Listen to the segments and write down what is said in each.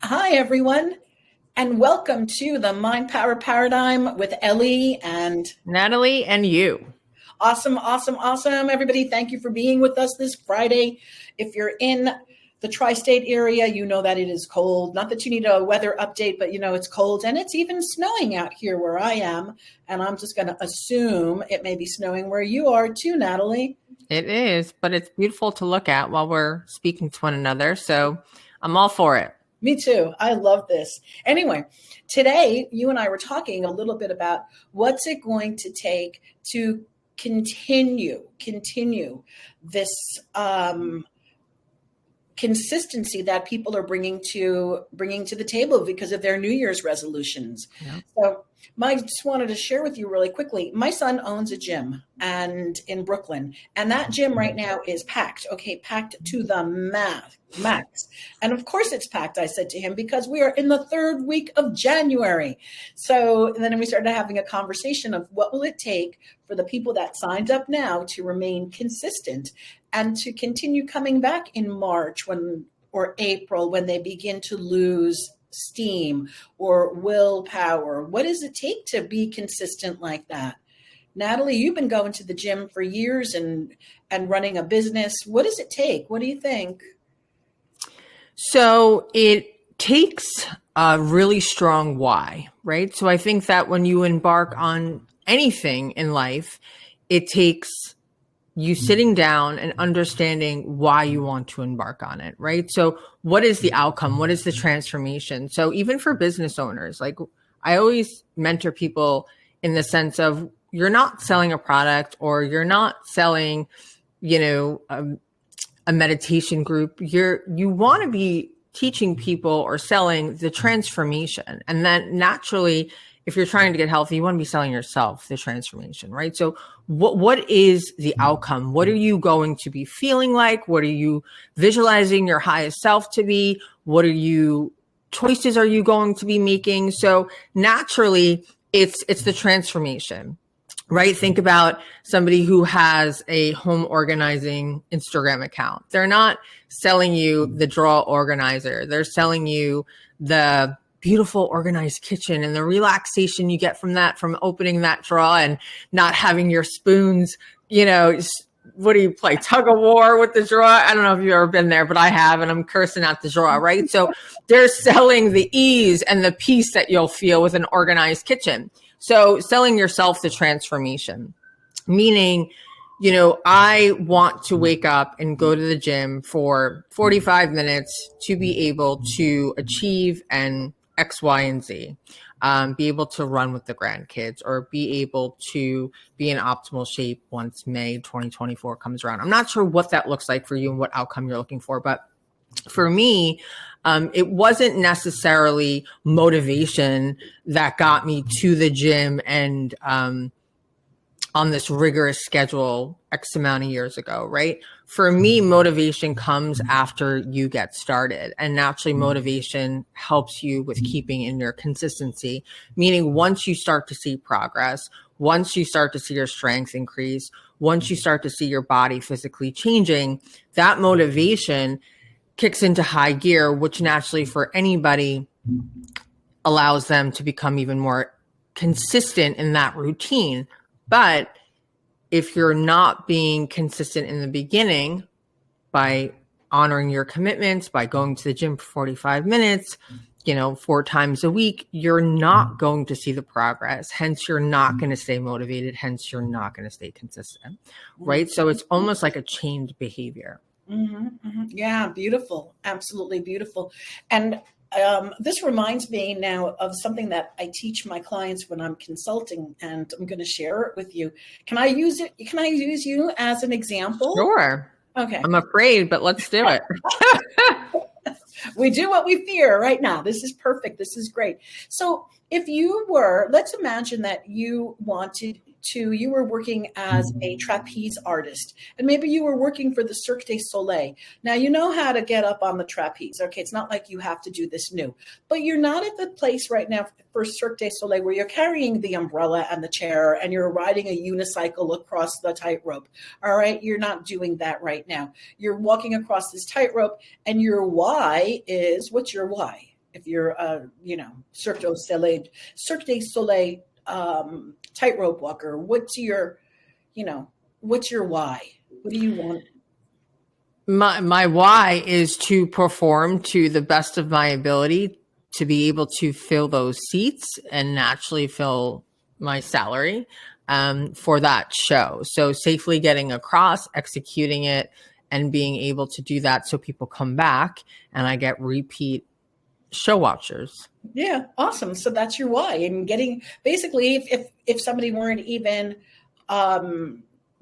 Hi, everyone, and welcome to the MindPower Paradigm with Elly and Natalie and you. Awesome. Everybody, thank you for being with us this Friday. If you're in the tri-state area, you know that it is cold. Not that you need a weather update, but you know it's cold, and it's even snowing out here where I am. And I'm just going to assume it may be snowing where you are too, Natalie. It is, but it's beautiful to look at while we're speaking to one another. So I'm all for it. Me too. I love this. Anyway, today you and I were talking a little bit about what's it going to take to continue this consistency that people are bringing to the table because of their New Year's resolutions. Yeah. So I just wanted to share with you really quickly. My son owns a gym and in Brooklyn, and that gym right now is packed. Okay, packed to the max. And of course it's packed, I said to him, because we are in the third week of January. So then we started having a conversation of what will it take for the people that signed up now to remain consistent and to continue coming back in March or April when they begin to lose steam or willpower. What does it take to be consistent like that? Natalie, you've been going to the gym for years and running a business. What does it take? What do you think? So it takes a really strong why, right? So I think that when you embark on anything in life, it takes you sitting down and understanding why you want to embark on it, right? So what is the outcome? What is the transformation? So even for business owners, like I always mentor people in the sense of you're not selling a product or you're not selling, a meditation group. You want to be teaching people or selling the transformation. And then naturally, if you're trying to get healthy, you want to be selling yourself the transformation, right? So what is the outcome? What are you going to be feeling like? What are you visualizing your highest self to be? Choices are you going to be making? So naturally, it's the transformation, right? Think about somebody who has a home organizing Instagram account. They're not selling you the drawer organizer. They're selling you the beautiful organized kitchen and the relaxation you get from that, from opening that drawer and not having your spoons, what do you play? Tug of war with the drawer? I don't know if you've ever been there, but I have, and I'm cursing out the drawer, right? So they're selling the ease and the peace that you'll feel with an organized kitchen. So selling yourself the transformation, meaning, I want to wake up and go to the gym for 45 minutes to be able to achieve an X, Y, and Z, be able to run with the grandkids or be able to be in optimal shape once May 2024 comes around. I'm not sure what that looks like for you and what outcome you're looking for, but for me, it wasn't necessarily motivation that got me to the gym and on this rigorous schedule X amount of years ago, right? For me, motivation comes after you get started, and naturally motivation helps you with keeping in your consistency, meaning once you start to see progress, once you start to see your strength increase, once you start to see your body physically changing, that motivation kicks into high gear, which naturally for anybody allows them to become even more consistent in that routine. But if you're not being consistent in the beginning by honoring your commitments, by going to the gym for 45 minutes, 4 times a week, you're not going to see the progress. Hence, you're not going to stay motivated. Hence, you're not going to stay consistent, right? So it's almost like a chained behavior. Mm-hmm, mm-hmm. Yeah, beautiful. Absolutely beautiful. And this reminds me now of something that I teach my clients when I'm consulting, and I'm going to share it with you. Can I use it? Can I use you as an example? Sure. Okay. I'm afraid, but let's do it. We do what we fear right now. This is perfect. This is great. So if let's imagine that you were working as a trapeze artist, and maybe you were working for the Cirque du Soleil. Now, you know how to get up on the trapeze. Okay, it's not like you have to do this new, but you're not at the place right now for Cirque du Soleil where you're carrying the umbrella and the chair and you're riding a unicycle across the tightrope. All right, you're not doing that right now. You're walking across this tightrope, and your why is, what's your why? if you're a, Cirque du Soleil tightrope walker, what's your why? What do you want? My why is to perform to the best of my ability, to be able to fill those seats and naturally fill my salary for that show. So safely getting across, executing it, and being able to do that so people come back and I get repeat show watchers. Yeah, awesome. So that's your why. And getting, basically, if somebody weren't even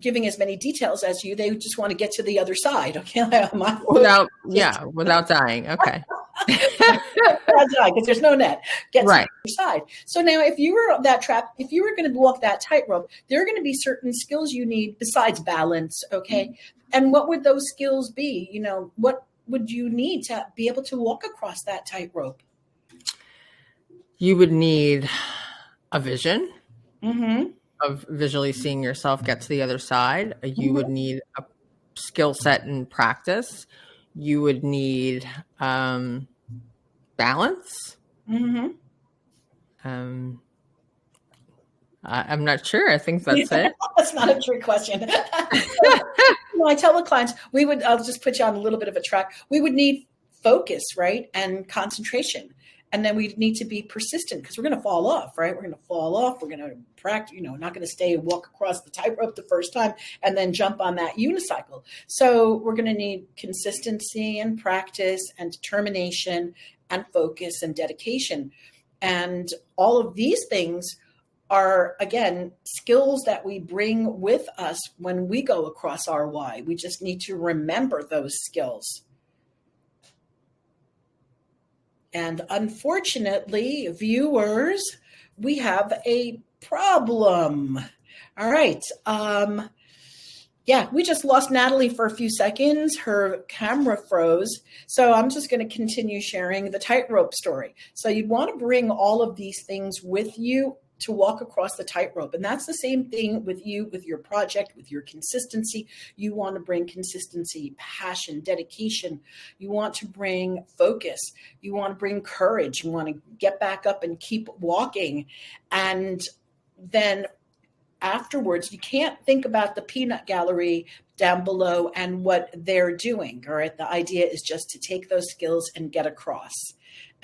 giving as many details as you, they just want to get to the other side. Okay, without dying. Okay. Because there's no net. Get right. to the other side. So now, if you were going to walk that tightrope, there are going to be certain skills you need besides balance. Okay, and what would those skills be? What would you need to be able to walk across that tightrope? You would need a vision mm-hmm. of visually seeing yourself get to the other side. You would need a skill set and practice. You would need balance. Mm-hmm. I'm not sure. I think that's it. That's not a trick question. I tell the clients, I'll just put you on a little bit of a track. We would need focus, right? And concentration. And then we need to be persistent because we're going to fall off, right? We're going to fall off. We're going to practice, not going to stay and walk across the tightrope the first time and then jump on that unicycle. So we're going to need consistency and practice and determination and focus and dedication. And all of these things are, again, skills that we bring with us when we go across our why. We just need to remember those skills. And unfortunately, viewers, we have a problem. All right. We just lost Natalie for a few seconds. Her camera froze. So I'm just going to continue sharing the tightrope story. So you'd want to bring all of these things with you to walk across the tightrope. And that's the same thing with you, with your project, with your consistency. You want to bring consistency, passion, dedication. You want to bring focus. You want to bring courage. You want to get back up and keep walking. And then afterwards, you can't think about the peanut gallery down below and what they're doing. All right. The idea is just to take those skills and get across.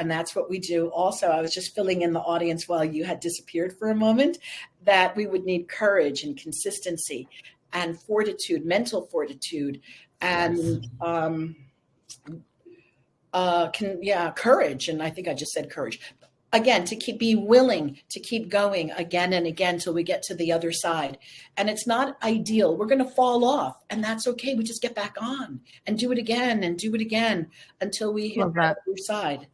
And that's what we do. Also, I was just filling in the audience while you had disappeared for a moment, that we would need courage and consistency and fortitude, mental fortitude, and courage. And I think I just said courage. Again, be willing to keep going again and again till we get to the other side. And it's not ideal. We're going to fall off, and that's okay. We just get back on and do it again until we hit the other side.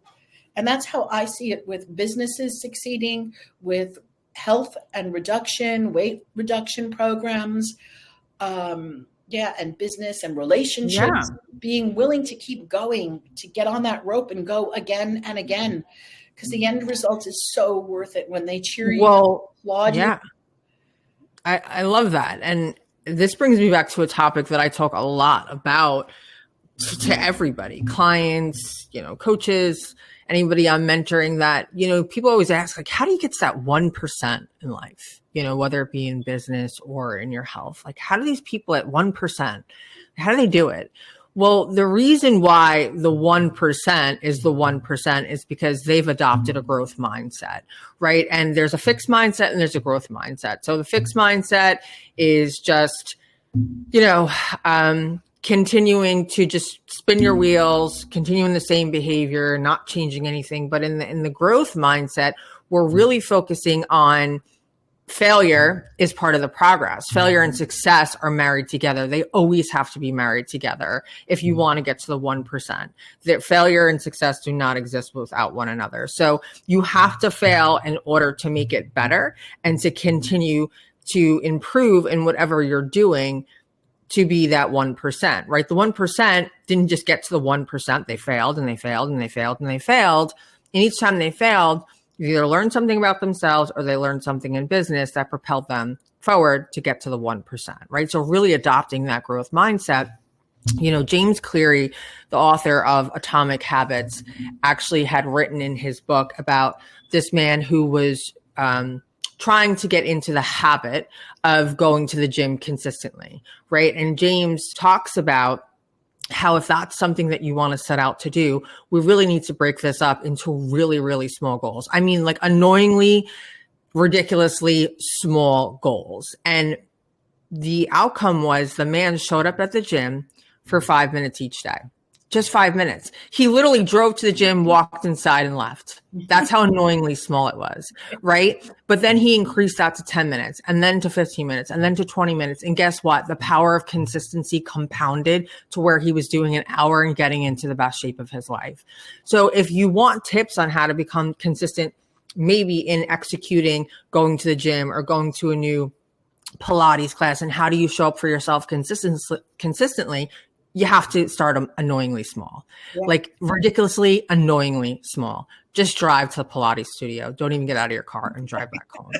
And that's how I see it with businesses succeeding, with health and weight reduction programs, and business and relationships, being willing to keep going, to get on that rope and go again and again, because the end result is so worth it when they cheer you, applaud you. I love that. And this brings me back to a topic that I talk a lot about to everybody, clients, coaches, anybody I'm mentoring, that, people always ask, like, how do you get to that 1% in life? Whether it be in business or in your health, like, how do these people at 1%, how do they do it? Well, the reason why the 1% is the 1% is because they've adopted a growth mindset, right? And there's a fixed mindset and there's a growth mindset. So the fixed mindset is just, continuing to just spin your wheels, continuing the same behavior, not changing anything. But in the growth mindset, we're really focusing on failure is part of the progress. Failure and success are married together. They always have to be married together if you want to get to the 1%. That failure and success do not exist without one another. So you have to fail in order to make it better and to continue to improve in whatever you're doing to be that 1%, right? The 1% didn't just get to the 1%. They failed and they failed and they failed and they failed. And each time they failed, they either learned something about themselves or they learned something in business that propelled them forward to get to the 1%, right? So really adopting that growth mindset. James Cleary, the author of Atomic Habits, actually had written in his book about this man who was trying to get into the habit of going to the gym consistently, right? And James talks about how if that's something that you want to set out to do, we really need to break this up into really, really small goals. I mean, like annoyingly, ridiculously small goals. And the outcome was the man showed up at the gym for 5 minutes each day. Just 5 minutes. He literally drove to the gym, walked inside and left. That's how annoyingly small it was, right? But then he increased that to 10 minutes and then to 15 minutes and then to 20 minutes. And guess what? The power of consistency compounded to where he was doing an hour and getting into the best shape of his life. So if you want tips on how to become consistent, maybe in executing, going to the gym or going to a new Pilates class, and how do you show up for yourself consistently, you have to start annoyingly small, like ridiculously annoyingly small. Just drive to the Pilates studio. Don't even get out of your car and drive back home.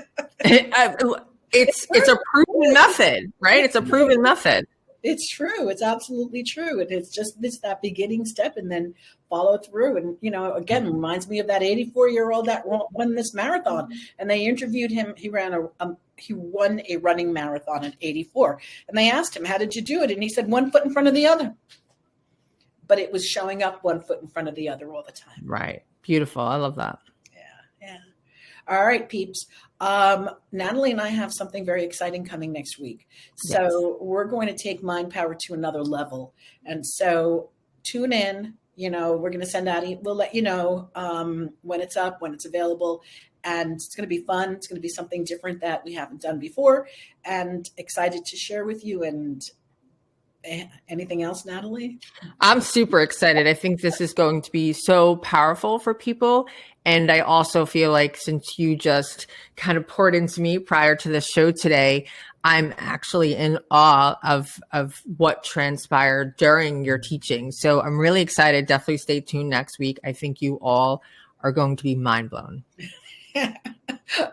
It's a proven method, right? It's a proven method. It's true. It's absolutely true. And it's that beginning step and then follow through. And, again, reminds me of that 84-year-old that won this marathon. And they interviewed him. He won a running marathon at 84. And they asked him, how did you do it? And he said, 1 foot in front of the other. But it was showing up 1 foot in front of the other all the time. Right. Beautiful. I love that. Yeah. All right, peeps. Natalie and I have something very exciting coming next week. So we're going to take MindPower to another level. And so tune in, we're going to send out, we'll let you know when it's up, when it's available. And it's going to be fun. It's going to be something different that we haven't done before, and excited to share with you. And anything else, Natalie? I'm super excited. I think this is going to be so powerful for people. And I also feel like since you just kind of poured into me prior to the show today, I'm actually in awe of what transpired during your teaching. So I'm really excited. Definitely stay tuned next week. I think you all are going to be mind blown.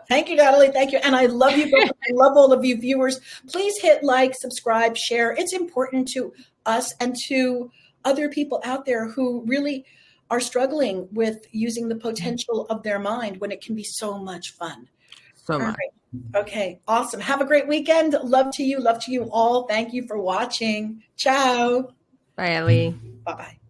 Thank you, Natalie. Thank you. And I love you both. I love all of you viewers. Please hit like, subscribe, share. It's important to us and to other people out there who really are struggling with using the potential of their mind when it can be so much fun. So much. Right. Okay. Awesome. Have a great weekend. Love to you all. Thank you for watching. Ciao. Bye, Ellie. Bye-bye.